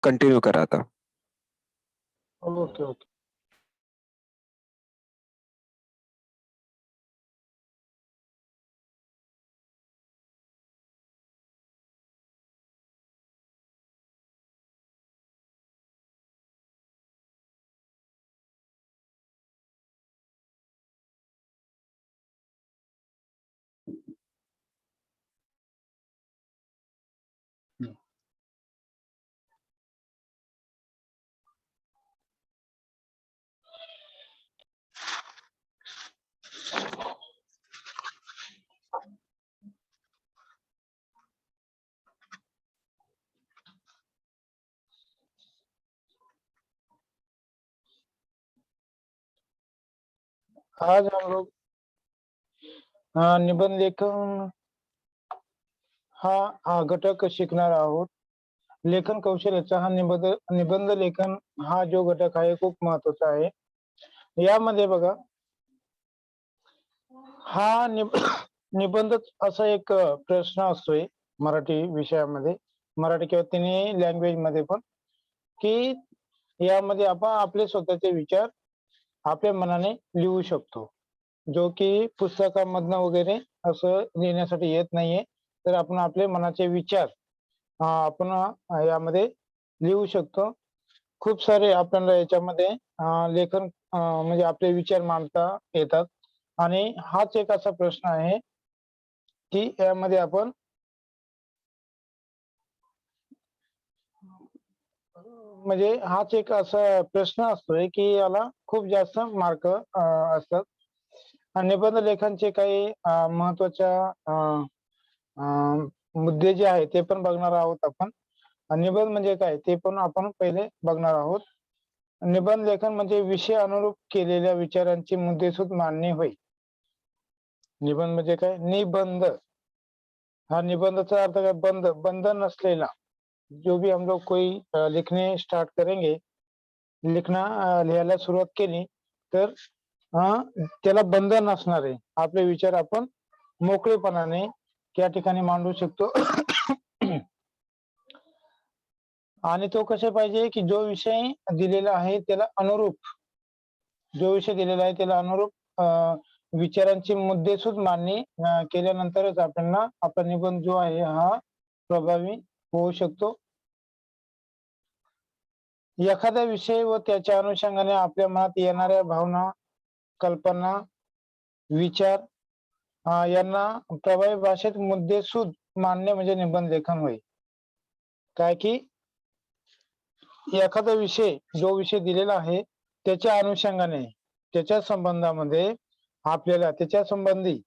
Continue करा आता. Okay okay. आज हम लोग निबंध लेखन हा घटक शिकणार आहोत. लेखन कौशल्याचा हा निबंध लेखन हा जो घटक आहे खूप महत्वाचा आहे. यामध्ये बघा हा निबंध असा एक प्रश्न असतोय मराठी विषयामध्ये, मराठी किंवा तिन्ही लँग्वेज मध्ये पण, की यामध्ये आपण आपले स्वतःचे विचार आपल्या मनाने लिहू शकतो, जो की पुस्तकामधनं वगैरे असं लिहिण्यासाठी येत नाहीये. तर आपण आपले मनाचे विचार आपण यामध्ये लिहू शकतो. खूप सारे आपल्याला याच्यामध्ये लेखन म्हणजे आपले विचार मांडता येतात. आणि हाच एक असा प्रश्न आहे की यामध्ये आपण म्हणजे हाच एक असा प्रश्न असतोय की याला खूप जास्त मार्क असतात. निबंध लेखनचे काही महत्वाच्या मुद्दे जे आहेत ते पण बघणार आहोत आपण. निबंध म्हणजे काय ते पण आपण पहिले बघणार आहोत. निबंध लेखन म्हणजे विषय अनुरूप केलेल्या विचारांची मुद्देसूद मांडणी होय. निबंध म्हणजे काय? निबंध हा निबंधाचा अर्थ काय? बंधन नसलेला. जो भी हम लोग कोई लिखने स्टार्ट करेंगे, लिखना लिहायला सुरुवात केली तर त्याला बंधन नसणार आहे. आपले विचार आपण मोकळेपणाने त्या ठिकाणी मांडू शकतो. आणि तो कसे पाहिजे की जो विषय दिलेला आहे त्याला अनुरूप, जो विषय दिलेला आहे त्याला अनुरूप विचारांची मुद्देसूद मांडणी केल्यानंतरच आपल्याला आपला निबंध जो आहे हा प्रभावी होऊ शकतो. एखादा विषय व त्याच्या अनुषंगाने आपल्या मनात येणाऱ्या भावना, कल्पना, विचार यांना प्रभावी भाषेत मुद्देसूद मांडणे म्हणजे निबंध लेखन होय. काय की एखादा विषय, जो विषय दिलेला आहे त्याच्या अनुषंगाने, त्याच्या संबंधामध्ये आपल्याला त्याच्या संबंधी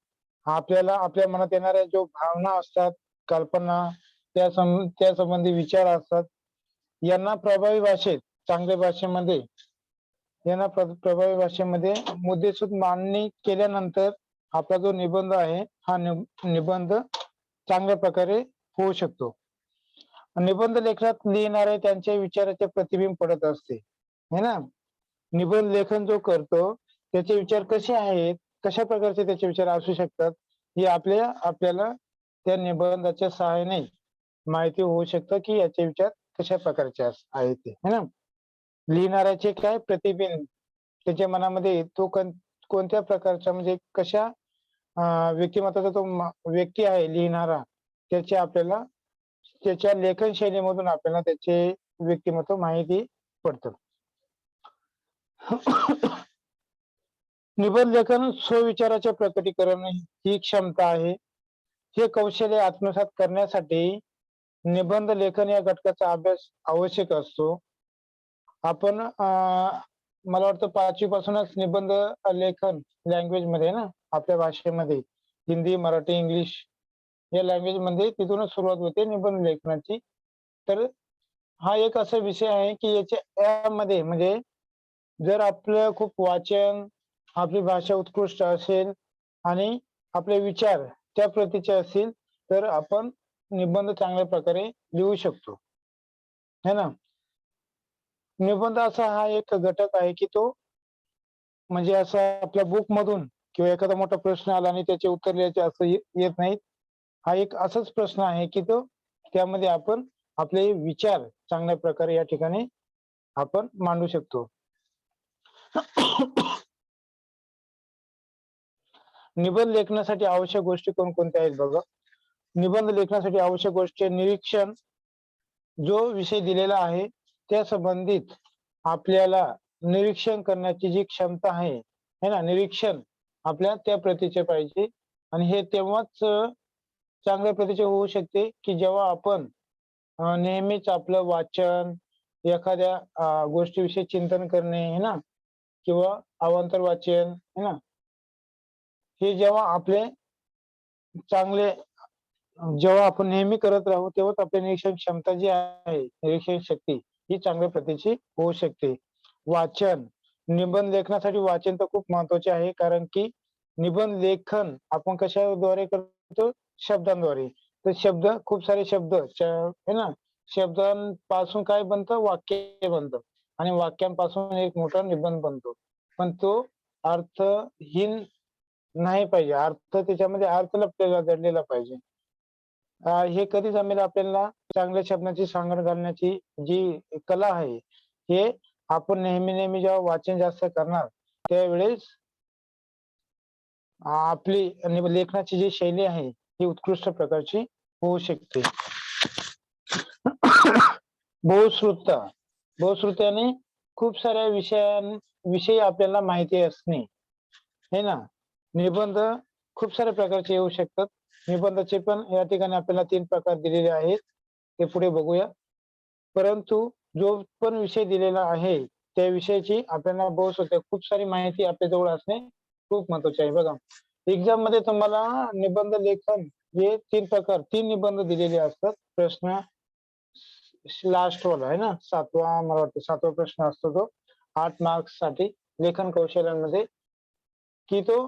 आपल्याला आपल्या मनात येणाऱ्या जो भावना असतात, कल्पना, त्या संबंधी विचार असतात, यांना प्रभावी भाषेत, चांगल्या भाषेमध्ये यांना प्रभावी भाषेमध्ये मुद्देसूद मांडणी केल्यानंतर आपला जो निबंध आहे हा निबंध चांगल्या प्रकारे होऊ शकतो. निबंध लेखनात लिहिणारे त्यांच्या विचाराचे प्रतिबिंब पडत असते, है ना. निबंध लेखन जो करतो त्याचे विचार कसे आहेत, कशा प्रकारचे त्याचे विचार असू शकतात, हे आपल्याला त्या निबंधाच्या सहाय्याने माहिती होऊ शकतं की याचे विचार कशा प्रकारचे आहेत ते, है ना. लिहिणाऱ्याचे काय प्रतिबिंब, त्याच्या मनामध्ये तो कोणत्या प्रकारचा म्हणजे कशा व्यक्तिमत्वाचा तो व्यक्ती आहे लिहिणारा, त्याचे आपल्याला त्याच्या लेखन शैलीमधून आपल्याला त्याचे व्यक्तिमत्व माहिती पडतं. निबंध लेखन स्वविचाराचे प्रकटीकरण ही क्षमता आहे. हे कौशल्य आत्मसात करण्यासाठी निबंध लेखन या घटकाचा अभ्यास आवश्यक असतो. आपण मला वाटतं 5वी पासूनच निबंध लेखन लँग्वेज मध्ये ना, आपल्या भाषेमध्ये हिंदी, मराठी, इंग्लिश या लँग्वेज मध्ये तिथूनच सुरुवात होते निबंध लेखनाची. तर हा एक असा विषय आहे की यामध्ये म्हणजे जर आपलं खूप वाचन, आपली भाषा उत्कृष्ट असेल आणि आपले विचार त्या प्रतीचे असतील तर आपण निबंध चांगल्या प्रकारे लिहू शकतो, है ना. निबंध असा हा एक घटक आहे की तो म्हणजे असा आपल्या बुक मधून किंवा एखादा मोठा प्रश्न आला आणि त्याचे उत्तर लिहायचे असं येत नाही. हा एक असाच प्रश्न आहे की तो त्यामध्ये आपण आपले विचार चांगल्या प्रकारे या ठिकाणी आपण मांडू शकतो. निबंध लेखनासाठी आवश्यक गोष्टी कोणकोणत्या आहेत बघा. निबंध लेखनासाठी आवश्यक गोष्टी निरीक्षण, जो विषय दिलेला आहे त्या संबंधित आपल्याला निरीक्षण करण्याची जी क्षमता आहे है ना, निरीक्षण आपल्या त्या प्रतीचे पाहिजे आणि हे तेव्हाच चांगल्या प्रतीचे होऊ शकते की जेव्हा आपण नेहमीच आपलं वाचन, एखाद्या गोष्टीविषयी चिंतन करणे है ना, किंवा अवांतर वाचन है ना, हे जेव्हा आपले चांगले जेव्हा आपण नेहमी करत राहू तेव्हाच आपली निरीक्षण क्षमता जी आहे, निरीक्षण शक्ती ही चांगल्या प्रतीची होऊ शकते. वाचन, निबंध लेखनासाठी वाचन तर खूप महत्वाचे आहे, कारण की निबंध लेखन आपण कशाद्वारे करतो? शब्दांद्वारे. तर शब्द, खूप सारे शब्द है ना, शब्दांपासून काय बनतं? वाक्य बनतं आणि वाक्यांपासून एक मोठा निबंध बनतो. पण तो अर्थहीन नाही पाहिजे, अर्थ त्याच्यामध्ये अर्थ लपलेला दडलेला पाहिजे. हे कधी जमेल आपल्याला? चांगल्या शब्दांची सांगड घालण्याची जी कला आहे, हे आपण नेहमी जेव्हा वाचन जास्त करणार त्यावेळेस आपली लेखनाची जी शैली आहे ही उत्कृष्ट प्रकारची होऊ शकते. बहुश्रुतता, बहुश्रुत्याने खूप साऱ्या विषयी आपल्याला माहिती असणे हे ना. निबंध खूप साऱ्या प्रकारचे येऊ शकतात. निबंधाचे पण या ठिकाणी आपल्याला 3 प्रकार दिलेले आहेत, ते पुढे बघूया. परंतु जो पण विषय दिलेला आहे त्या विषयाची आपल्याला बहुश्रुत्य खूप सारी माहिती आपल्याजवळ असणे खूप महत्वाचे आहे. बघा, एक्झाम मध्ये तुम्हाला निबंध लेखन हे 3 प्रकार, 3 निबंध दिलेले असतात. प्रश्न लास्ट वाला आहे ना, 7वा, मला वाटतं 7वा प्रश्न असतो तो 8 मार्क्स साठी लेखन कौशल्यांमध्ये, की तो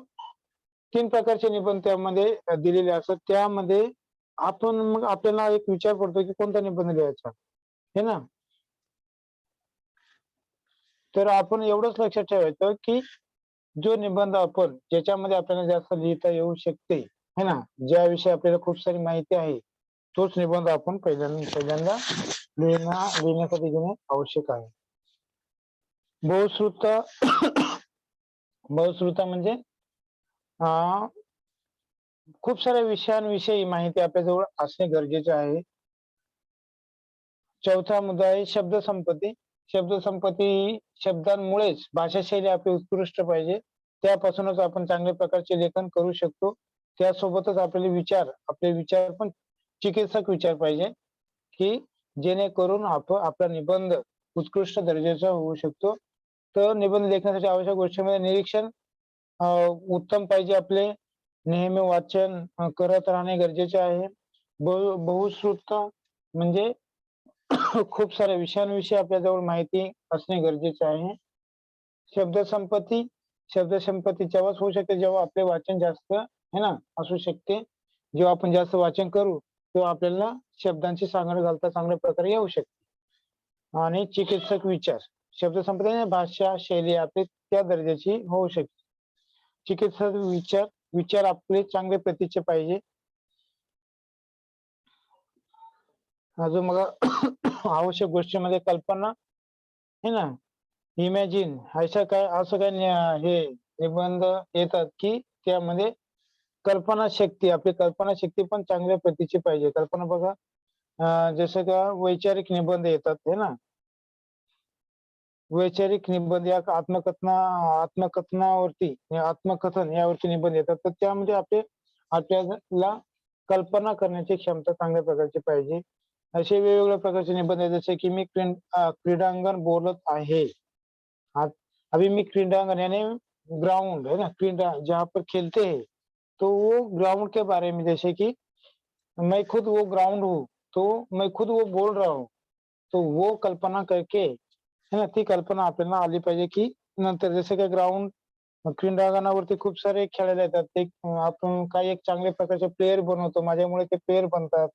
3 प्रकारचे निबंध त्यामध्ये दिलेले असतात. त्यामध्ये आपण मग आपल्याला एक विचार पडतो की कोणता निबंध लिहायचा है ना. तर आपण एवढंच लक्षात ठेवायचं की जो निबंध आपण ज्याच्यामध्ये आपल्याला जास्त लिहिता येऊ शकते है ना, ज्याविषयी आपल्याला खूप सारी माहिती आहे, तोच निबंध आपण पहिल्यांदा लिहिण्यासाठी घेणे आवश्यक आहे. बहुश्रुत बहुश्रुता म्हणजे खूप साऱ्या विषयांविषयी माहिती आपल्याजवळ असणे गरजेचे आहे. चौथा मुद्दा आहे शब्दसंपत्ती. शब्दसंपत्ती, शब्दांमुळेच भाषाशैली आपली उत्कृष्ट पाहिजे, त्यापासूनच आपण चांगल्या प्रकारचे लेखन करू शकतो. त्यासोबतच आपले विचार पण चिकित्सक विचार पाहिजे, की जेणेकरून आपला निबंध उत्कृष्ट दर्जाचा होऊ शकतो. तर निबंध लेखनासाठी आवश्यक गोष्टींमध्ये निरीक्षण उत्तम पाहिजे आपले, नेहमी वाचन करत राहणे गरजेचे आहे. बहुश्रुतता म्हणजे खूप साऱ्या विषयांविषयी आपल्याजवळ माहिती असणे गरजेचे आहे. शब्दसंपत्ती, शब्दसंपत्ती तेव्हाच होऊ शकते जेव्हा आपले वाचन जास्त है ना असू शकते. जेव्हा आपण जास्त वाचन करू तेव्हा आपल्याला शब्दांची सांगड घालता चांगल्या प्रकारे येऊ शकते. आणि चिकित्सक विचार, शब्दसंपत्ती भाषा शैली आपली त्या दर्जाची होऊ शकते. चिकित्सक विचार आपले चांगले प्रतीचे पाहिजे. अजून मग आवश्यक गोष्टींमध्ये कल्पना है ना, इमॅजिन, असं काय हे निबंध येतात की त्यामध्ये आपली कल्पना शक्ती पण चांगल्या प्रतीची पाहिजे. कल्पना बघा, जसं का वैचारिक निबंध येतात है ना, वैचारिक निबंध या आत्मकथन यावरती निबंध येतात. तर त्यामध्ये आपल्याला कल्पना करण्याची क्षमता चांगल्या प्रकारची पाहिजे. असे वेगवेगळ्या प्रकारचे निबंध आहेत, जसे की मी क्रीडांगण बोलत आहे. अभी मैं क्रीडांगण यानी ग्राउंड है ना, क्रीडा जहाँ पर खेलते हैं, तो वो ग्राउंड के बारे में, जैसे कि मैं खुद वो ग्राउंड हूँ, तो मैं खुद वो बोल रहा हूँ. तो वो कल्पना करके है ना, ती कल्पना आपल्याला आली पाहिजे, की नंतर जसे काही ग्राउंड क्रीडांगणावरती खूप सारे खेळायला येतात. ते आपण काही एक चांगल्या प्रकारचे प्लेयर बनवतो, माझ्यामुळे ते प्लेयर बनतात.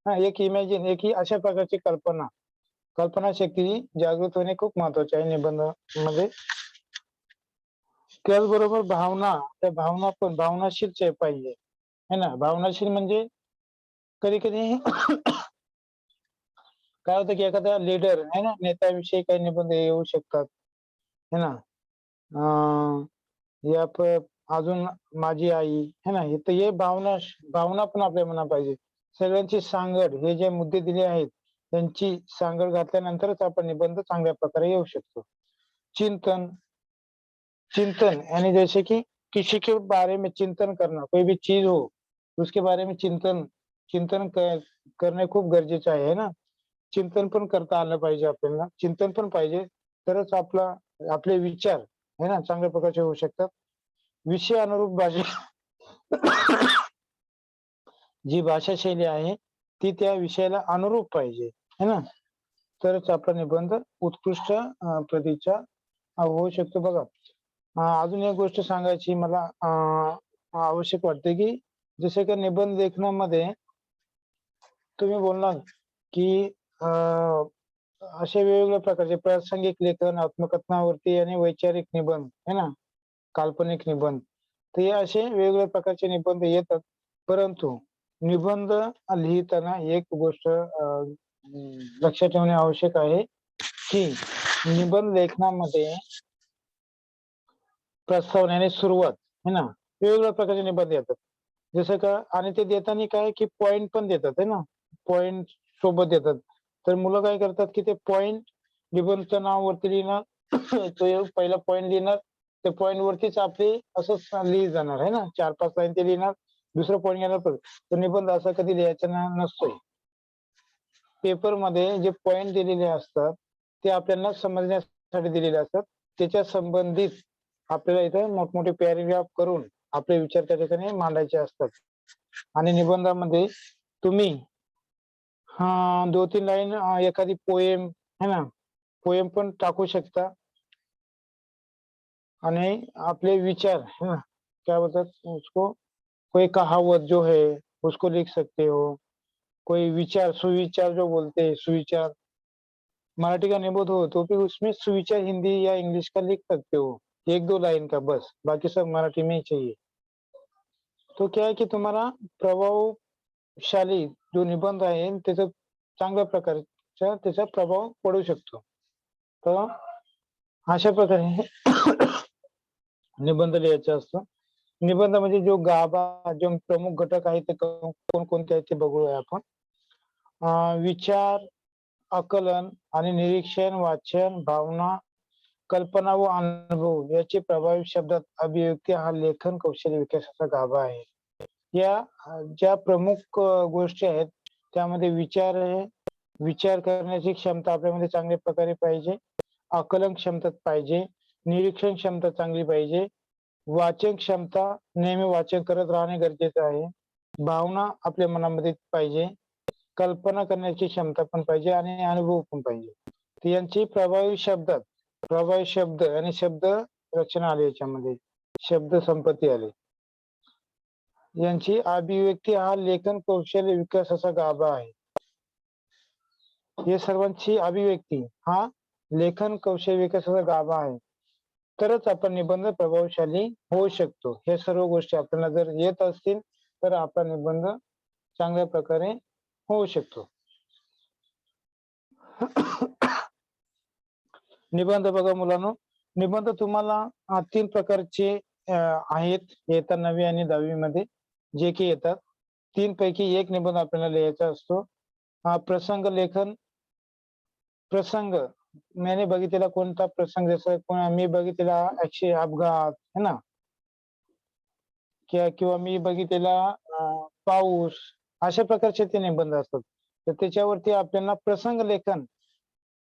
हां, एक इमॅजिन, एक ही अशा प्रकारची कल्पनाशक्ती जागृत होणे खूप महत्वाचे आहे निबंधामध्ये. त्याचबरोबर भावना, त्या भावना पण भावनाशील पाहिजे है ना. भावनाशील म्हणजे कधी-कधी काय होतं की एखादा लीडर आहे ना, नेत्याविषयी काही निबंध येऊ शकतात, है ना. अं, या प अजून माझी आई, है ना. हे तर हे भावना पण आपल्या मनात पाहिजे. सगळ्यांची सांगड हे जे मुद्दे दिले आहेत, त्यांची सांगड घातल्यानंतरच आपण निबंध चांगल्या प्रकारे येऊ शकतो. चिंतन चिंतन यानी जैसे कि किसी के बारे में चिंतन करना, कोई भी चीज हो, उसके बारे में चिंतन करणे खूप गरजेचं आहे ना. चिंतन पण करता आलं पाहिजे आपल्याला. चिंतन पण पाहिजे, तरच आपले विचार आहे ना, चांगल्या प्रकारचे होऊ शकतात. विषय अनुरूप भाषा जी भाषा शैली आहे, ती त्या विषयाला अनुरूप पाहिजे, है ना. तरच आपला निबंध उत्कृष्ट प्रतीचा होऊ शकतो बघा. अजून एक गोष्ट सांगायची मला आवश्यक वाटते, की जसे की निबंध लेखनामध्ये तुम्ही बोललात, की अ, असे वेगवेगळ्या प्रकारचे प्रासंगिक लेखन, आत्मकथनावरती आणि वैचारिक निबंध, है ना, काल्पनिक निबंध. तर हे असे वेगवेगळ्या प्रकारचे निबंध येतात. परंतु निबंध लिहिताना एक गोष्ट लक्षात ठेवणे आवश्यक आहे, की निबंध लेखनामध्ये प्रस्तावना आणि सुरुवात, है ना, वेगवेगळ्या प्रकारचे निबंध येतात. जसं का आणि ते देताना काय की पॉइंट पण देतात आहे ना, पॉइंट सोबत देतात. तर मुलं काय करतात की ते पॉइंट निबंधचं नाव वरती लिहिणार, तो एक पहिला पॉइंट लिहिणार, त्या पॉइंट वरतीच आपली असंच लिहित जाणार आहे ना, 4-5 लाईन ते लिहिणार, दुसरं पॉइंट घेणार परत. तो निबंध असा कधी लिहायचा नसतोय. पेपरमध्ये जे पॉइंट दिलेले असतात, ते आपल्याला समजण्यासाठी दिलेले असतात. त्याच्या संबंधित आपल्याला इथं मोठमोठे पॅराग्राफ करून आपले विचार त्या ठिकाणी मांडायचे असतात. आणि निबंधामध्ये तुम्ही 2-3 लाईन एखादी पोएम है ना, पोएम पण टाकू शकता आणि आपले विचार है ना, क्या बोलतात उसको, कोई कहावत जो है उसको लिख सकते हो. कोई विचार सुविचार जो बोलते हैं, सुविचार मराठी का निबंध हो तो भी उसमें सुविचार हिंदी या इंग्लिश का लिख सकते हो, 1-2 लाइन का बस, बाकी सब मराठी में ही चाहिए. तो क्या है की तुम्हाला प्रभावशाली जो निबंध आहे त्याचा चांगल्या प्रकारचा त्याचा प्रभाव पडू शकतो. तर अशा प्रकारे निबंध लिहायचा असतो. निबंध म्हणजे जो गाभा जो प्रमुख घटक आहे ते कोणकोणते आहेत ते बघूया आपण. विचार, आकलन आणि निरीक्षण, वाचन, भावना, कल्पना व अनुभव याचे प्रभावी शब्दात अभिव्यक्ती हा लेखन कौशल्य विकासाचा गाभा आहे. या ज्या प्रमुख गोष्टी आहेत त्यामध्ये विचार आहे. विचार करण्याची क्षमता आपल्यामध्ये चांगल्या प्रकारे पाहिजे. आकलन क्षमता पाहिजे. निरीक्षण क्षमता चांगली पाहिजे. वाचन क्षमता नेहमी वाचन करत राहणे गरजेचं आहे. भावना आपल्या मनामध्ये पाहिजे. कल्पना करण्याची क्षमता पण पाहिजे आणि अनुभव पण पाहिजे. तर यांची प्रभावी शब्द आणि शब्द रचना आली याच्यामध्ये. शब्द संपत्ती आली. यांची अभिव्यक्ती हा लेखन कौशल्य विकासाचा गाभा आहे. हे सर्वांची अभिव्यक्ती हा लेखन कौशल्य विकासाचा गाभा आहे. तरच आपण निबंध प्रभावशाली होऊ शकतो. हे सर्व गोष्टी आपल्याला जर येत असतील तर आपला निबंध चांगल्या प्रकारे होऊ शकतो. निबंध बघा मुलांनो, निबंध तुम्हाला 3 प्रकारचे आहेत इयत्ता 9वी आणि 10वी मध्ये जे की येतात. 3 पैकी एक निबंध आपल्याला लिहायचा असतो. प्रसंग लेखन. प्रसंग मैंने बघितलेला कोणता प्रसंग जसं मी बघितलेला अपघात है ना, किंवा मी बघितलेला पाऊस, अशा प्रकारचे ते निबंध असतात. तर त्याच्यावरती आपल्याला प्रसंग लेखन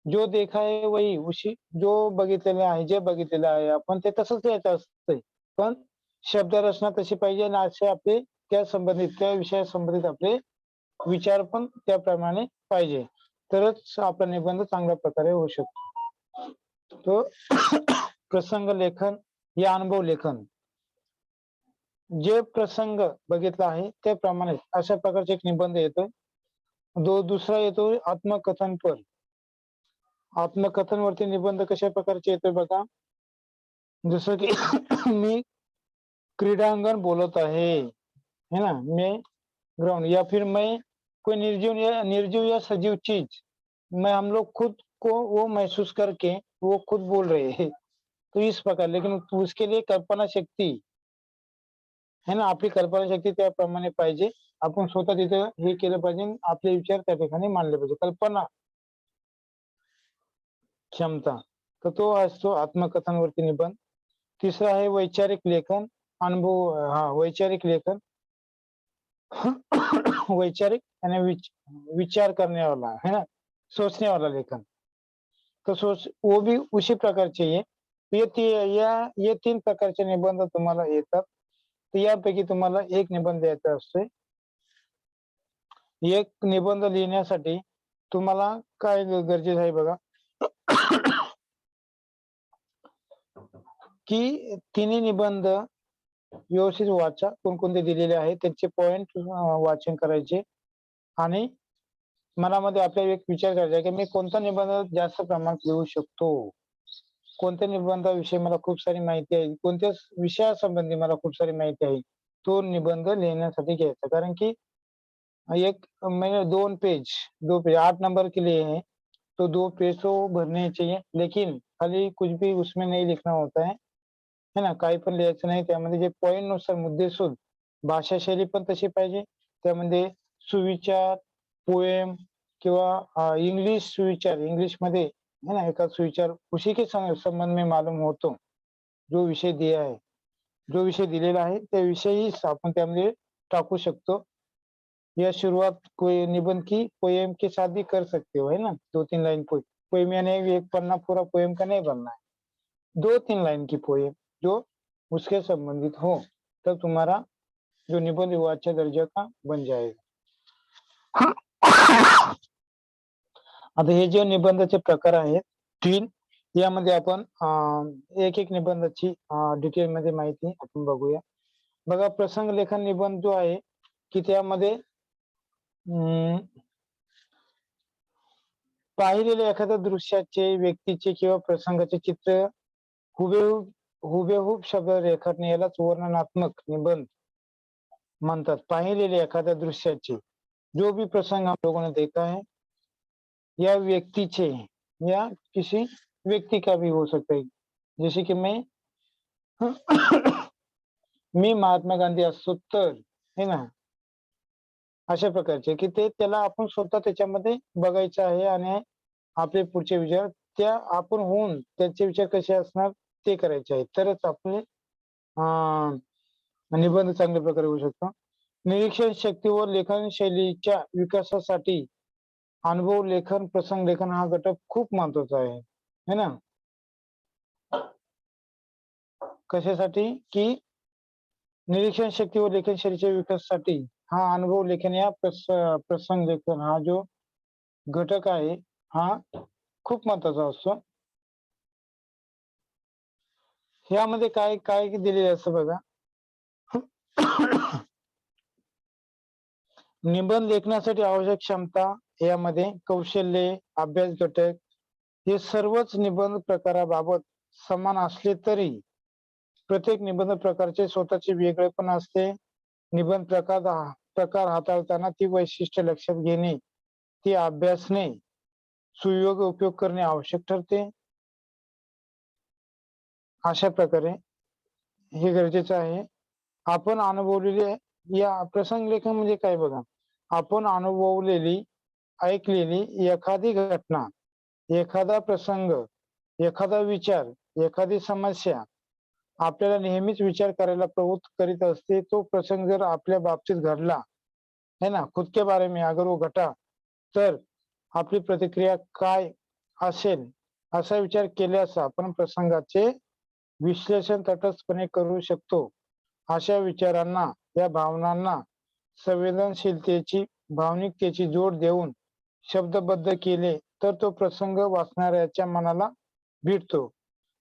जो देखा है वही उसी जो बघितलेलं आहे, जे बघितलेलं आहे आपण ते तसंच लिहायचं असतंय. पण शब्दरचना तशी पाहिजे आणि असे आपले त्या विषया संबंधित आपले विचार पण त्याप्रमाणे पाहिजे. तरच आपला निबंध चांगल्या प्रकारे होऊ शकतो. तो प्रसंग लेखन या अनुभव लेखन. जे प्रसंग बघितला आहे त्याप्रमाणे अशा प्रकारचे एक निबंध येतोय. दुसरा येतोय आत्मकथनपर. आत्मकथनवरती निबंध कशा प्रकारचे येतोय बघा. जसं की मी क्रीडांगण बोलत आहे, है ना? मैं ग्राउंड या फिर मैं कोई निर्जीव या सजीव चीज मैं हम लोग खुद को वो महसूस करके वो खुद बोल रहे हैं। तो इस प्रकार लेकिन उसके लिए कल्पना शक्ती है ना, आपली कल्पना शक्ती त्याप्रमाणे पाहिजे. आपण स्वतः तिथं हे केलं पाहिजे. आपले विचार त्या ठिकाणी मांडले पाहिजे. कल्पना क्षमता. तर तो असतो आत्मकथनावरती निबंध. तिसरा आहे वैचारिक लेखन. वैचारिक लेखन. वैचारिक यानी विचार करने वाला है ना, सोचने वाला लेखन. तो सोच वो भी उसी प्रकार चाहिए. ये 3 प्रकारचे निबंध तुम्हाला येतात. तर यापैकी तुम्हाला एक निबंध द्यायचा असतोय. एक निबंध लिहिण्यासाठी तुम्हाला काय गरजेचं आहे बघा, की तिन्ही निबंध व्यवस्थित वाचा. कोणकोणते दिलेले आहेत त्यांचे पॉइंट वाचन करायचे आणि मनामध्ये आपल्याला एक विचार करायचा आहे, की मी कोणता निबंध जास्त प्रमाणात लिहू शकतो. कोणत्या निबंधाविषयी मला खूप सारी माहिती आहे, कोणत्या विषयासंबंधी मला खूप सारी माहिती आहे. तो निबंध लिहिण्यासाठी घ्यायचा. कारण की एक मैंने 2 पेज 8 नंबर के लिए है, तो 2 पेज तो भरने ही चाहिए. लेकिन खाली कुछ भी उसमें नहीं लिखना होता है ना. काही पण लिहायचं नाही. त्यामध्ये जे पॉइंटनुसार मुद्देसूद भाषाशैली पण तशी पाहिजे. त्यामध्ये सुविचार, पोएम किंवा इंग्लिश सुविचार इंग्लिशमध्ये है ना, एका सुविचार उसी के संबंध में मालूम हो तो जो विषय दिया है, जो विषय दिलेला आहे त्याविषयीच आपण त्यामध्ये टाकू शकतो. या शुरुआत कोई निबंध की पोएम के साथ भी कर सकते हो, है ना. 2-3 लाइन पोएम यानी एक पन्ना पूरा पोएम का नहीं बनना है. 2-3 लाइन की पोएम जो उसके संबंधित हो, तब तुम्हारा जो निबंध वो अच्छा दर्जा का बन जाएगा. आता हे जे निबंधाचे प्रकार आहेत 3, यामध्ये आपण एक-एक निबंधाची डिटेलमध्ये माहिती आपण बघूया. बघा प्रसंग लेखन निबंध जो आहे, की त्यामध्ये पाहिलेल्या एखाद्या दृश्याचे, व्यक्तीचे किंवा प्रसंगाचे चित्र हुबेहूब हुबेहूब शब्द रेखाटणे यालाच वर्णनात्मक निबंध म्हणतात. पाहिलेल्या एखाद्या दृश्याचे, जो भी प्रसंग हम लोगों ने देखा है, या व्यक्तीचे या किसी व्यक्ति का भी हो सकता है. जैसे की मी महात्मा गांधी असतो तर, है ना. अशा प्रकारचे की ते त्याला आपण स्वतः त्याच्यामध्ये बघायचं आहे आणि आपले पुढचे विचार त्या आपण होऊन त्याचे विचार कसे असणार ते करायचे आहेत. तरच आपले निबंध चांगल्या प्रकारे होऊ शकतो. निरीक्षण शक्ती व लेखन शैलीच्या विकासासाठी अनुभव लेखन, प्रसंग लेखन हा घटक खूप महत्वाचा आहे, है ना. कशासाठी की निरीक्षण शक्ती व लेखन शैलीच्या विकासासाठी हा अनुभव लेखन या प्रसंग लेखन हा जो घटक आहे हा खूप महत्वाचा असतो. यामध्ये काय काय दिलेलं असतं बघा. निबंध लेखनासाठी आवश्यक क्षमता, यामध्ये कौशल्ये, अभ्यास घटक हे सर्वच निबंध प्रकाराबाबत समान असले तरी प्रत्येक निबंध प्रकारचे स्वतःचे वेगळेपण असते. निबंध प्रकार हाताळताना ती वैशिष्ट्ये लक्षात घेणे, ती अभ्यासणे, सुयोग्य उपयोग करणे आवश्यक ठरते. अशा प्रकारे हे गरजेचं आहे. आपण अनुभवलेले या प्रसंग लेखन म्हणजे काय बघा, आपण अनुभवलेली, ऐकलेली एखादी घटना, एखादा प्रसंग, एखादा विचार, एखादी समस्या आपल्याला नेहमीच विचार करायला प्रवृत्त करीत असते. तो प्रसंग जर आपल्या बाबतीत घडला, है ना, खुद के बारे में अगर वो घटा, तर आपली प्रतिक्रिया काय असेल असा विचार केल्यास आपण प्रसंगाचे विश्लेषण तटस्थपणे करू शकतो. अशा विचारांना, या भावनांना संवेदनशीलतेची, भावनिकतेची जोड देऊन शब्दबद्ध केले तर तो प्रसंग वाचणाऱ्याच्या मनाला भिडतो.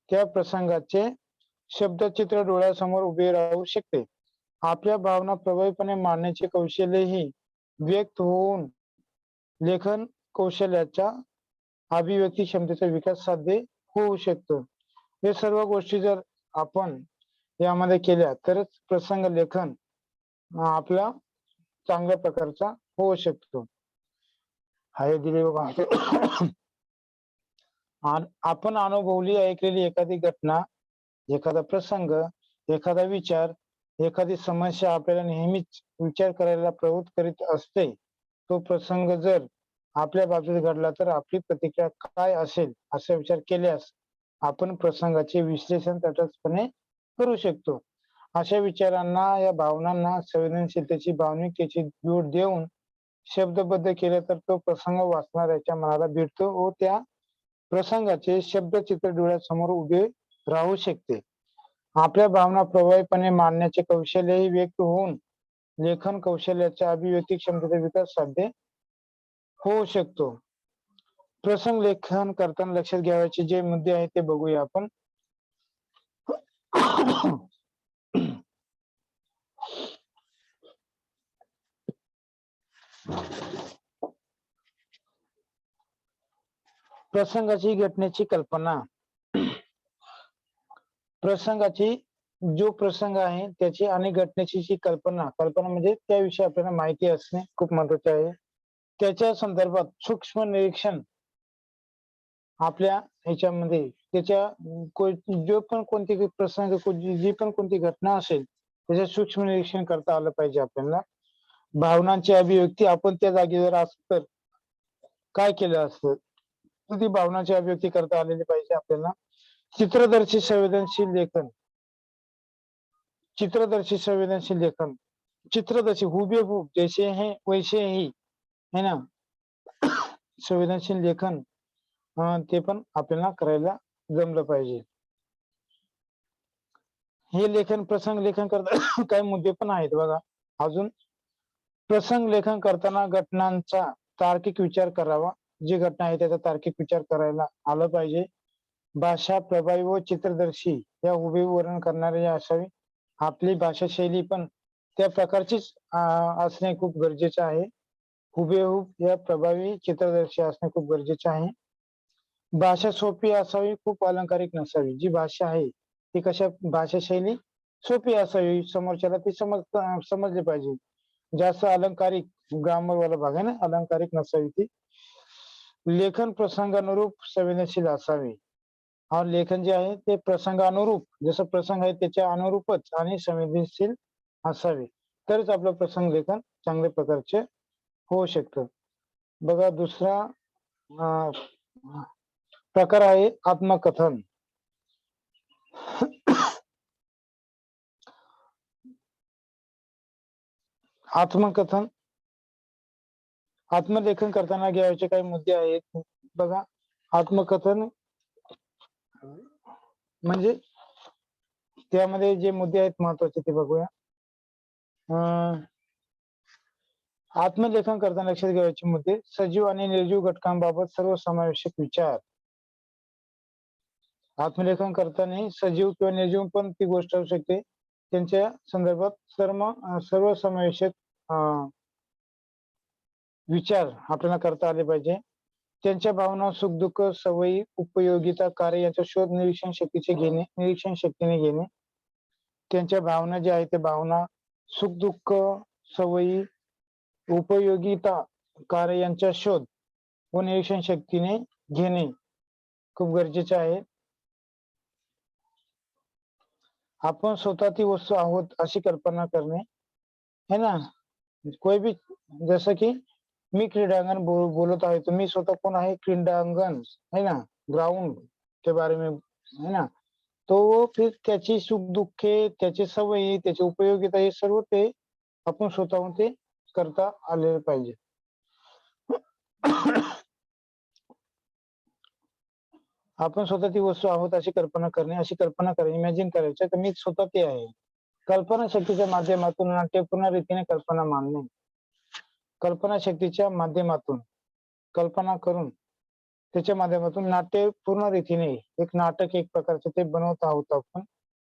त्या प्रसंगाचे शब्दचित्र डोळ्यासमोर उभे राहू शकते. आपल्या भावना प्रभावीपणे मांडण्याचे कौशल्यही व्यक्त होऊन लेखन कौशल्याच्या अभिव्यक्ती क्षमतेचा विकास साध्य होऊ शकतो. हे सर्व गोष्टी जर आपण यामध्ये केल्या तरच प्रसंग लेखन आपला चांगल्या प्रकारचा होऊ शकतो. आहे दिले बघा. आपण अनुभवली ऐकलेली एखादी घटना, एखादा प्रसंग, एखादा विचार, एखादी समस्या आपल्याला नेहमीच विचार करायला प्रवृत्त करीत असते. तो प्रसंग जर आपल्या बाबतीत घडला तर आपली प्रतिक्रिया काय असेल असा विचार केल्यास आपण प्रसंगाचे विश्लेषण तटस्थपणे करू शकतो. अशा विचारांना या भावनांना संवेदनशीलतेची भावनिकतेची जोड देऊन शब्दबद्ध केले तर तो प्रसंग वाचणाऱ्याच्या मनाला भिडतो व त्या प्रसंगाचे शब्दचित्र डोळ्यासमोर उभे राहू शकते. आपल्या भावना प्रभावीपणे मांडण्याचे कौशल्यही व्यक्त होऊन लेखन कौशल्याच्या अभिव्यक्ती क्षमतेचा विकास साध्य होऊ शकतो. प्रसंग लेखन करताना लक्षात घ्यावयाचे जे मुद्दे आहेत ते बघूया आपण. प्रसंगाची घटनेची कल्पना. प्रसंगाची जो प्रसंग आहे त्याची आणि घटनेची जी कल्पना म्हणजे त्याविषयी आपल्याला माहिती असणे खूप महत्वाचे आहे. त्याच्या संदर्भात सूक्ष्म निरीक्षण आपल्या ह्याच्यामध्ये त्याच्या जो पण कोणती प्रसंग जी पण कोणती घटना असेल त्याचं सूक्ष्म निरीक्षण करता आलं पाहिजे आपल्याला. भावनांची अभिव्यक्ती आपण त्या जागेवर असतो तर काय केलं असतं ती भावनांची अभिव्यक्ती करता आलेली पाहिजे आपल्याला. चित्रदर्शी संवेदनशील लेखन. चित्रदर्शी संवेदनशील लेखन. चित्रदर्शी हुबेहूब जैसे हैं वैसे ही है ना संवेदनशील लेखन ते पण आपल्याला करायला जमलं पाहिजे. हे लेखन प्रसंग लेखन करता काही मुद्दे पण आहेत बघा. अजून प्रसंग लेखन करताना घटनांचा तार्किक विचार करावा. जी घटना आहे त्याचा तार्किक विचार करायला आलं पाहिजे. भाषा प्रभावी व चित्रदर्शी या हुबेहूब वर्णन करणारी असावी. आपली भाषा शैली पण त्या प्रकारचीच असणे खूप गरजेचं आहे. हुबेहूब या प्रभावी चित्रदर्शी असणे खूप गरजेचे आहे. भाषा सोपी असावी, खूप अलंकारिक नसावी. जी भाषा आहे ती कशा भाषा शैली सोपी असावी, समोरच्याला ती समजली पाहिजे. जास्त अलंकारिक ग्रामर वाला भाग आहे ना, अलंकारिक नसावी ती. लेखन प्रसंगानुरूप संवेदनशील असावे. हा लेखन जे आहे ते प्रसंगानुरूप जसं प्रसंग आहे त्याच्या अनुरूपच आणि संवेदनशील असावे तरच आपलं प्रसंग लेखन चांगल्या प्रकारचे होऊ शकतं. बघा दुसरा प्रकार आहे आत्मकथन. आत्मकथन आत्मलेखन करताना घ्यायचे काही मुद्दे आहेत बघा. आत्मकथन म्हणजे त्यामध्ये जे मुद्दे आहेत महत्वाचे ते बघूया. आत्मलेखन करताना लक्षात घ्यायचे मुद्दे. सजीव आणि निर्जीव घटकांबाबत सर्वसमावेशक विचार. आत्मलेखन करताना सजीव किंवा निर्जीव पण ती गोष्ट असू शकते. त्यांच्या संदर्भात सर्वसमावेशक विचार आपल्याला करता आले पाहिजे. त्यांच्या भावना, सुखदुःख, सवयी, उपयोगिता, कार्य यांचा शोध निरीक्षण शक्तीने घेणे. त्यांच्या भावना ज्या आहेत त्या भावना, सुखदुःख, सवयी, उपयोगिता, कार्य यांचा शोध व निरीक्षण शक्तीने घेणे खूप गरजेचे आहे. आपण स्वतः ती वस्तू आहोत अशी कल्पना करणे है ना. कोई भी जसं की मी क्रीडांगण बोलत आहे तर मी स्वतः कोण आहे, क्रीडांगण है ना, ग्राउंड के बारे में है ना. तो फिर त्याची सुख दुःखे, त्याची सवयी, त्याची उपयोगिता हे सर्व ते आपण स्वतःहून ते करता आले पाहिजे. आपण स्वतः ती वस्तू आहोत अशी कल्पना करणे, इमॅजिन करायचं तर मी स्वतः ते आहे. कल्पना शक्तीच्या माध्यमातून नाट्यपूर्ण रीतीने कल्पना मांडणे. कल्पना शक्तीच्या माध्यमातून कल्पना करून त्याच्या माध्यमातून नाट्यपूर्ण रीतीने एक नाटक एक प्रकारचे ते बनवत आहोत आपण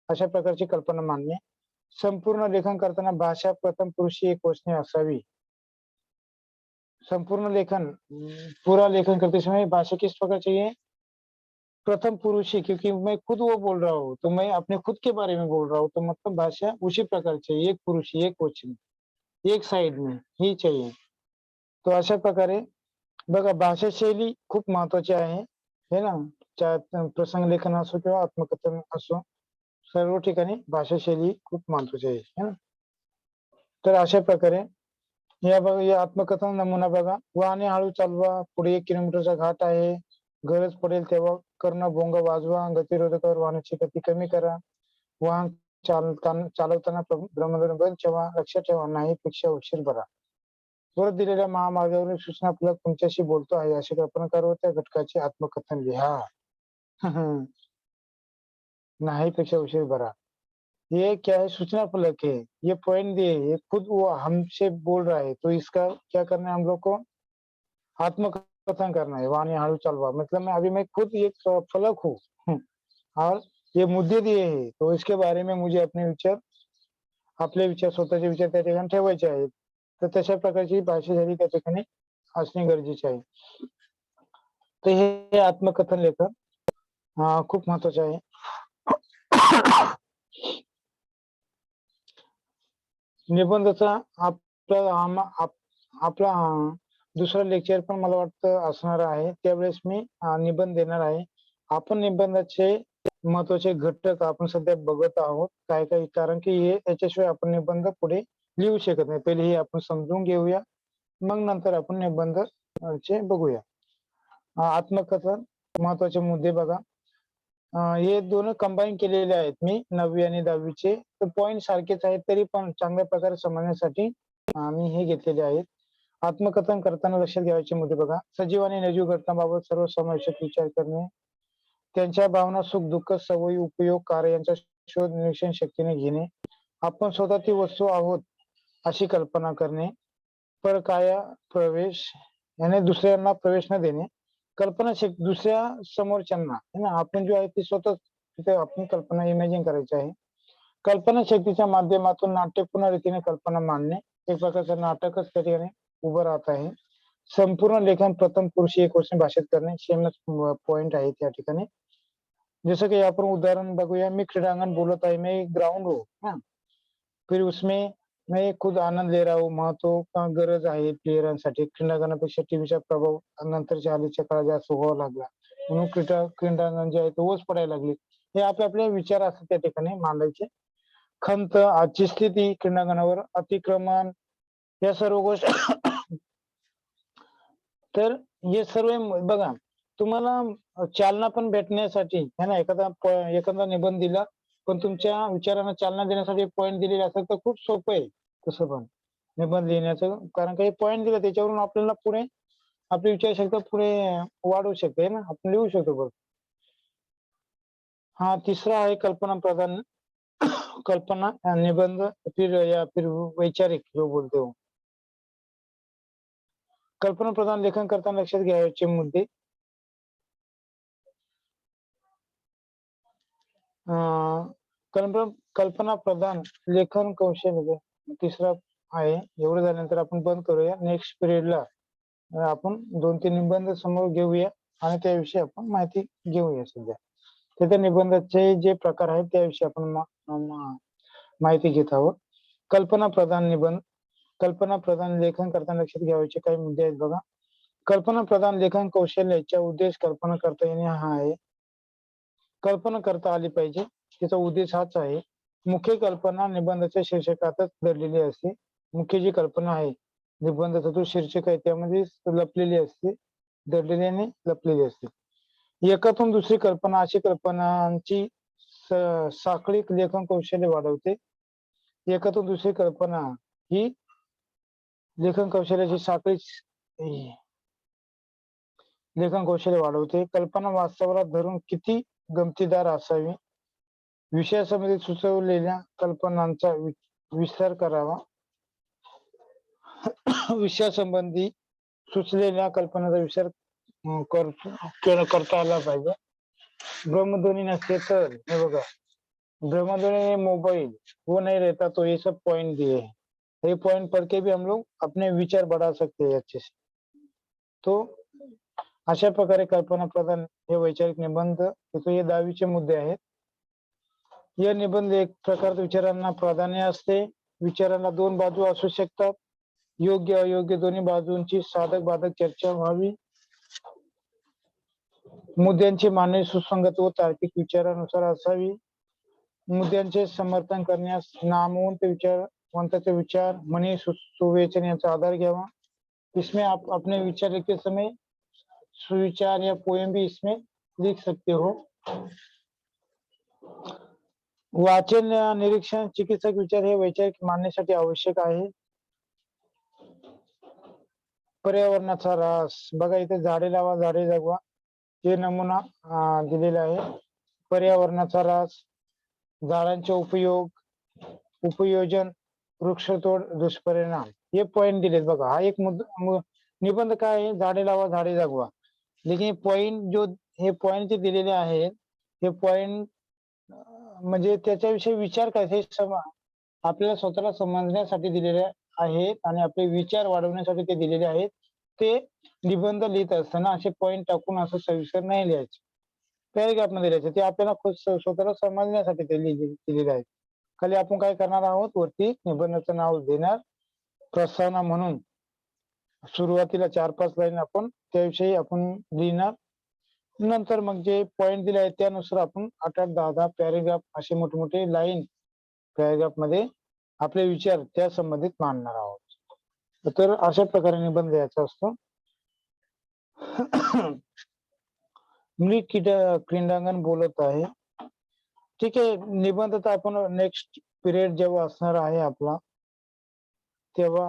अशा प्रकारची कल्पना मांडणे. संपूर्ण लेखन करताना भाषा प्रथम पुरुषी एक वचने असावी. संपूर्ण लेखन पूरा लेखन करते समय भाषा किस प्रकार चाहिए, प्रथम पुरुष है, क्योंकि मैं खुद वो बोल रहा हूँ तो मैं अपने खुद के बारे में बोल रहा हूँ तो मतलब भाषा उसी प्रकार चाहिए, एक पुरुष एक वचन एक साइड में ही चाहिए. तो अशा प्रकारे बघा भाषा शैली खूप महत्वाची आहे है ना. प्रसंग लेखन असो किंवा आत्मकथन असो, सर्व ठिकाणी भाषा शैली खूप महत्वाची आहे है ना. तर अशा प्रकारे या बघा, या आत्मकथन नमुना बघा. वाहने हळू चालवा, पुढे 1 किलोमीटरचा घाट आहे, गरज पडेल तेव्हा कर्ण भोंगा वाजवा, गतिरोधकावर वाहनाची गती कमी करा, वाहन चालवताना भ्रमणध्वनी बंद ठेवा, लक्षात ठेवा नाहीपेक्षा उशीर बरा. वर दिलेल्या महामार्गावरील सूचना फलक तुमच्याशी बोलतो आहे अशी कल्पना करा व त्या घटकाचे आत्मकथन लिहा. नाहीपेक्षा उशीर बरा. ये क्या है, सूचना फलक है, ये पॉइंट दिए, ये खुद वो हमसे बोल रहा है, तो इसका क्या करना है हम लोग को, आत्मकथन करना है. वाहने हळू चालवा मतलब मैं खुद एक फलक हूँ. और ये मुद्दे दिए हैं, तो इसके बारे में मुझे अपने विचार, आपले विचार, स्वतःचे विचार त्या ठिकाणी ठेवायचे आहेत. तर तशा प्रकारची भाषा शैली त्या ठिकाणी असणे गरजेचे आहे. तर हे आत्मकथन लेखन खूप महत्वाचे आहे. निबंधाचा आपला दुसरा लेक्चर पण मला वाटतं असणार आहे. त्यावेळेस मी निबंध देणार आहे. आपण निबंधाचे महत्वाचे घटक आपण सध्या बघत आहोत काय काय, कारण की हे याच्याशिवाय आपण निबंध पुढे लिहू शकत नाही. पहिले हे आपण समजून घेऊया, मग नंतर आपण निबंध चे बघूया. आत्मकथन महत्वाचे मुद्दे बघा. हे दोन कंबाईन केलेले आहेत मी 9वी आणि 10वीचे. तर पॉइंट सारखेच आहेत, तरी पण चांगल्या प्रकारे समजण्यासाठी मी हे घेतलेले आहेत. आत्मकथन करताना लक्षात घ्यायचे मुद्दे बघा. सजीव आणि निर्जीव घटनांबाबत सर्वसमावेशक विचार करणे, त्यांच्या भावना, सुख दुःख, सवयी, उपयोग, कार्य यांचा शोध निरीक्षण शक्तीने घेणे, आपण स्वतः ती वस्तू आहोत अशी कल्पना करणे, परकाया प्रवेश याने दुसऱ्यांना प्रवेश न देणे, कल्पना दुसऱ्या समोरच्यांना है ना, आपण जो आहे ते स्वतः तिथे आपण कल्पना इमॅजिन करायची आहे. कल्पना शक्तीच्या माध्यमातून नाट्यपूर्ण रीतीने कल्पना मांडणे, एक प्रकारचं नाटकच त्या ठिकाणी उभं राहत आहे. संपूर्ण लेखन प्रथम पुरुषी एकवचनी भाषेत करणे, सेमच पॉइंट आहे त्या ठिकाणी. जसं की आपण उदाहरण बघूया, मी क्रीडांगण बोलत आहे, मैं ग्राउंड हूँ हाँ, फिर उसमें मैं खुद आनंद ले रहा हूँ. महत्व का गरज आहे प्लेयरांसाठी. क्रीडांगणापेक्षा टीव्हीचा प्रभाव नंतरच्या हल्लीच्या काळात जास्त व्हावा लागला, म्हणून क्रीडांगण जे आहे ते ओस पडायला लागले. हे आपले विचार असतात त्या ठिकाणी मांडायचे. खंत, आजची स्थिती क्रीडांगणावर, अतिक्रमण, या सर्व गोष्टी. तर हे सर्व बघा, तुम्हाला चालना पण भेटण्यासाठी है ना, एखादा निबंध दिला पण तुमच्या विचारांना चालना देण्यासाठी पॉइंट दिलेले असतात, तर खूप सोपं आहे तसं पण निबंध लिहिण्याचं. कारण काही पॉइंट दिला त्याच्यावरून आपल्याला पुढे आपली विचारशक्ती पुढे वाढवू शकते ना, आपण लिहू शकतो बरं. हा तिसरा आहे कल्पना प्रधान कल्पना निबंध, फिर वैचारिक जो बोलते हो. कल्पना प्रधान लेखन करताना लक्षात घ्यायचे मुद्दे. कल्पना प्रधान लेखन कौशल्य तिसरा आहे. एवढं झाल्यानंतर आपण बंद करूया. नेक्स्ट पिरियडला आपण 2-3 निबंध समोर घेऊया आणि त्याविषयी आपण माहिती घेऊया सध्या. तिथे निबंधाचे जे प्रकार आहेत त्याविषयी आपण माहिती घेत आहोत. कल्पना प्रधान निबंध. कल्पना प्रधान लेखन करताना लक्षात घ्यायचे काही मुद्दे आहेत बघा. कल्पना प्रधान लेखन कौशल्याचा उद्देश कल्पना करता येणे हा आहे. कल्पना करता आली पाहिजे, त्याचा उद्देश हाच आहे. मुख्य कल्पना निबंधाच्या शीर्षकातच दडलेली असते. मुख्य जी कल्पना आहे निबंधाचा जो शीर्षक आहे त्यामध्ये लपलेली असते, दडलेली आणि लपलेली असते. एकातून दुसरी कल्पना, अशी कल्पनांची साखळी लेखन कौशल्य वाढवते. एकातून दुसरी कल्पना ही लेखन कौशल्याची साखळी लेखन कौशल्य वाढवते. कल्पना वास्तवाला धरून किती गमतीदार असावी, विषयासंबंधी सुचवलेल्या कल्पनांचा विस्तार करावा. विषयासंबंधी सुचलेल्या कल्पनांचा विचार करता आला पाहिजे. ब्रह्मध्वनी नसते तर हे बघा, ब्रह्मध्वनि मोबाइल वो नहीं रहता तो ये सब पॉइंट दिए हैं. ये पॉइंट पढ़ के भी हम लोग अपने विचार बढ़ा सकते हैं अच्छे से. तो अशा प्रकारे कल्पना प्रधान हे वैचारिक निबंध, हे 10वीचे मुद्दे आहेत. या निबंध एक प्रकारच्या विचारांना प्राधान्य असते. विचारांना 2 बाजू असू शकतात. योग्य अयोग्य दोन्ही बाजूंची साधक बाधक चर्चा व्हावी. मुद्द्यांची मांडणी सुसंगत व तार्किक विचारानुसार असावी. मुद्द्यांचे समर्थन करण्यास नामवंत विचारवंताचे विचार म्हणी सुविवेचन यांचा आधार घ्यावा. इसमें आप अपने विचार लिखते समय सुविचार या पोएम भी इसमें लिख सकते हो. वाचन निरीक्षण चिकित्सक विचार हे वैचारिक मांडणीसाठी आवश्यक आहे. पर्यावरणाचा ऱ्हास बघा इथे झाडे लावा झाडे जगवा हे नमुना दिलेला आहे. पर्यावरणाचा ऱ्हास, झाडांचे उपयोजन, वृक्षतोड दुष्परिणाम हे पॉइंट दिलेत बघा. हा एक निबंध काय आहे, झाडे लावा झाडे जगवा. लेकिन पॉइंट जो हे पॉइंट जे दिलेले आहेत हे पॉइंट म्हणजे त्याच्याविषयी विचार कसे आपल्याला स्वतःला समजण्यासाठी दिलेले आहेत आणि आपले विचार वाढवण्यासाठी ते दिलेले आहेत. ते निबंध लिहित असताना असे पॉइंट टाकून असं सविस्तर नाही लिहायचे, पॅरेग्राफ मध्ये लिहायचे. ते आपल्याला स्वतःला समजण्यासाठी ते लिहिलेले आहेत. खाली आपण काय करणार आहोत, वरती निबंधाचं नाव देणार, प्रस्तावना म्हणून सुरुवातीला 4-5 लाईन आपण त्याविषयी आपण लिहिणार. नंतर मग जे पॉइंट दिले आहेत त्यानुसार आपण 8-8, 10-10 पॅरेग्राफ असे मोठमोठे लाईन पॅरेग्राफ मध्ये आपले विचार त्या संबंधित मांडणार आहोत. तर अशा प्रकारे निबंध द्यायचा असतो. मुली क्रीडांगण बोलत आहे. ठीक आहे, निबंध तर आपण नेक्स्ट पिरियड जेव्हा असणार आहे आपला तेव्हा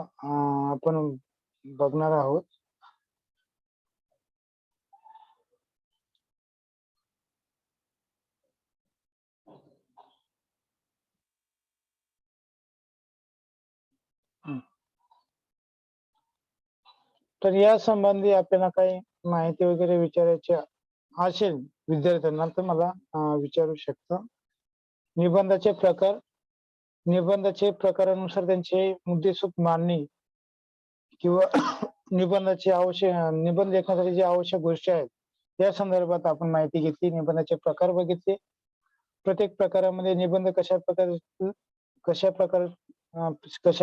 आपण बघणार आहोत. तर या संबंधी आपल्याला काही माहिती वगैरे विचारायची असेल विद्यार्थ्यांना तर मला विचारू शकता. निबंधाचे प्रकार, निबंधाचे प्रकारानुसार त्यांचे मुद्देसूद मांडणी किंवा निबंधाची निबंध लेखनासाठी जे आवश्यक गोष्टी आहेत त्या संदर्भात आपण माहिती घेतली. निबंधाचे प्रकार बघितले. प्रत्येक प्रकारामध्ये निबंध कशा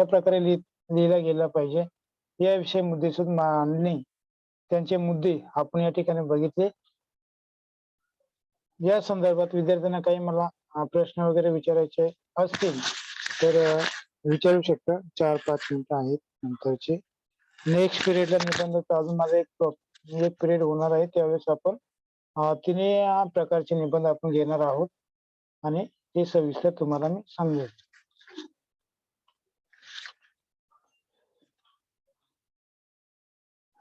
प्रकारे लिहिला गेला पाहिजे याविषयी मुद्देसूद मांडणी, त्यांचे मुद्दे आपण या ठिकाणी बघितले. या संदर्भात विद्यार्थ्यांना काही मला प्रश्न वगैरे विचारायचे असतील तर विचारू शकता. 4-5 मिनिटं आहेत नंतरचे. नेक्स्ट पिरियडला निबंध अजून माझा एक पिरियड होणार आहे, त्यावेळेस आपण तिन्ही प्रकारचे निबंध आपण घेणार आहोत आणि ते सविस्तर तुम्हाला मी सांगेन.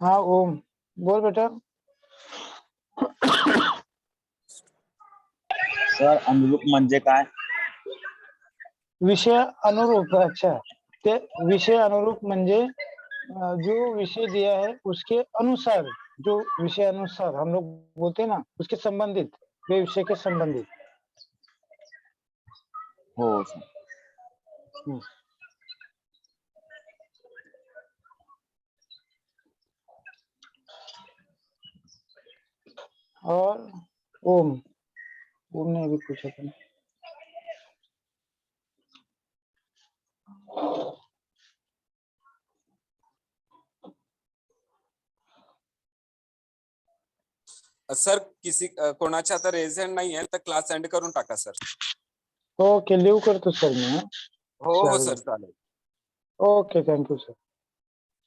हा ओम बोल बेटा. सर अनुरूप म्हणजे काय? विषय अनुरूप. अच्छा, ते विषय अनुरूप म्हणजे जो विषय दिया है उसके अनुसार, जो विषय अनुसार हम लोग बोलते हैं ना उसके संबंधित, वे विषय के संबंधित. हो सर. और ओम ने अभी पूछा था. सर कोणाच्या आता रेज हँड नाही आहे तर क्लास एंड करून टाका सर. ओके, लिव्ह करतो सर मी. हो सर चालेल. Okay, thank you sir.